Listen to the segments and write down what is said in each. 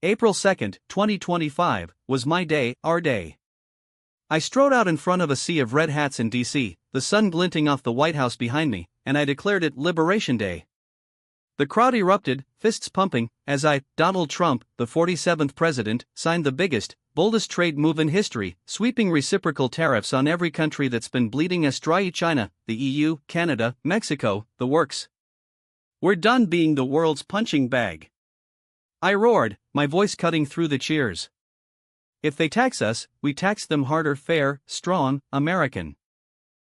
April 2, 2025, was my day, our day. I strode out in front of a sea of red hats in D.C., the sun glinting off the White House behind me, and I declared it Liberation Day. The crowd erupted, fists pumping, as Donald Trump, the 47th president, signed the biggest, boldest trade move in history, sweeping reciprocal tariffs on every country that's been bleeding us dry: China, the EU, Canada, Mexico, the works. We're done being the world's punching bag. I roared, my voice cutting through the cheers. If they tax us, we tax them harder, fair, strong, American.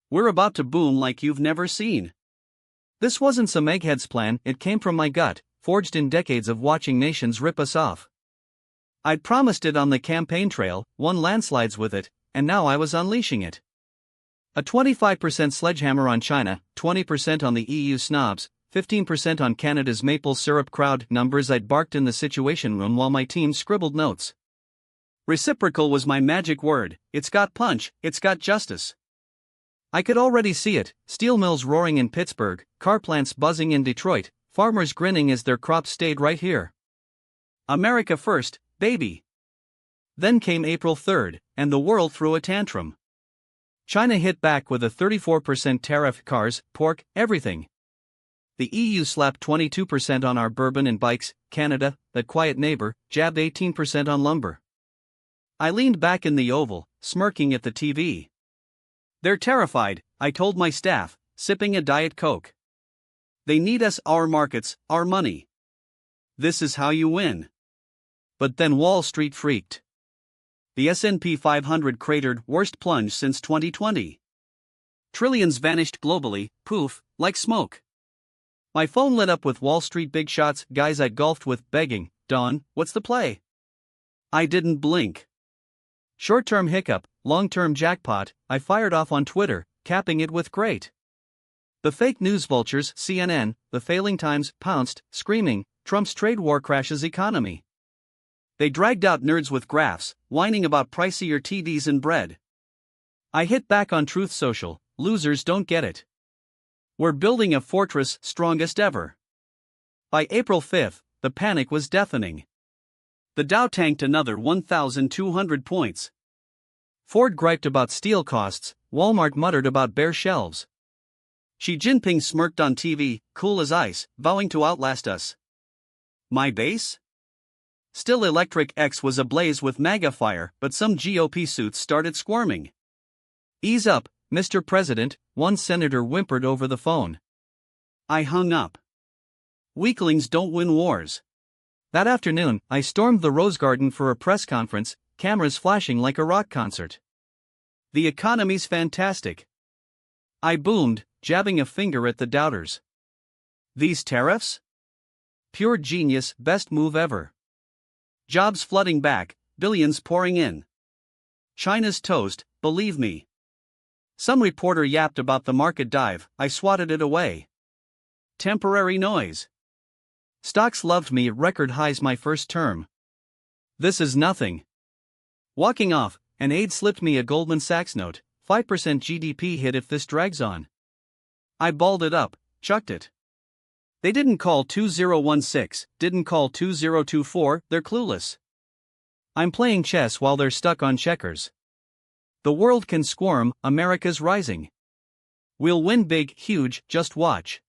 We're about to boom like you've never seen. This wasn't some egghead's plan, it came from my gut, forged in decades of watching nations rip us off. I'd promised it on the campaign trail, won landslides with it, and now I was unleashing it. A 25% sledgehammer on China, 20% on the EU snobs, 15% on Canada's maple syrup crowd, numbers I'd barked in the Situation Room while my team scribbled notes. Reciprocal was my magic word. It's got punch, it's got justice. I could already see it: steel mills roaring in Pittsburgh, car plants buzzing in Detroit, farmers grinning as their crops stayed right here. America first, baby. Then came April 3rd, and the world threw a tantrum. China hit back with a 34% tariff: cars, pork, everything. The EU slapped 22% on our bourbon and bikes. Canada, that quiet neighbor, jabbed 18% on lumber. I leaned back in the Oval, smirking at the TV. They're terrified, I told my staff, sipping a Diet Coke. They need us, our markets, our money. This is how you win. But then Wall Street freaked. The S&P 500 cratered, worst plunge since 2020. Trillions vanished globally, poof, like smoke. My phone lit up with Wall Street big shots, guys I'd golfed with, begging, "Don, what's the play?" I didn't blink. Short-term hiccup, long-term jackpot, I fired off on Twitter, capping it with great. The fake news vultures, CNN, the failing Times, pounced, screaming, Trump's trade war crashes economy. They dragged out nerds with graphs, whining about pricier TVs and bread. I hit back on Truth Social, losers don't get it. We're building a fortress, strongest ever. By April 5th, the panic was deafening. The Dow tanked another 1,200 points. Ford griped about steel costs, Walmart muttered about bare shelves. Xi Jinping smirked on TV, cool as ice, vowing to outlast us. My base? Still, Electric X was ablaze with MAGA fire, but some GOP suits started squirming. "Ease up, Mr. President," one senator whimpered over the phone. I hung up. Weaklings don't win wars. That afternoon, I stormed the Rose Garden for a press conference, cameras flashing like a rock concert. The economy's fantastic. I boomed, jabbing a finger at the doubters. These tariffs? Pure genius, best move ever. Jobs flooding back, billions pouring in. China's toast, believe me. Some reporter yapped about the market dive, I swatted it away. Temporary noise. Stocks loved me at record highs my first term. This is nothing. Walking off, an aide slipped me a Goldman Sachs note, 5% GDP hit if this drags on. I balled it up, chucked it. They didn't call 2016, didn't call 2024, they're clueless. I'm playing chess while they're stuck on checkers. The world can squirm, America's rising. We'll win big, huge, just watch.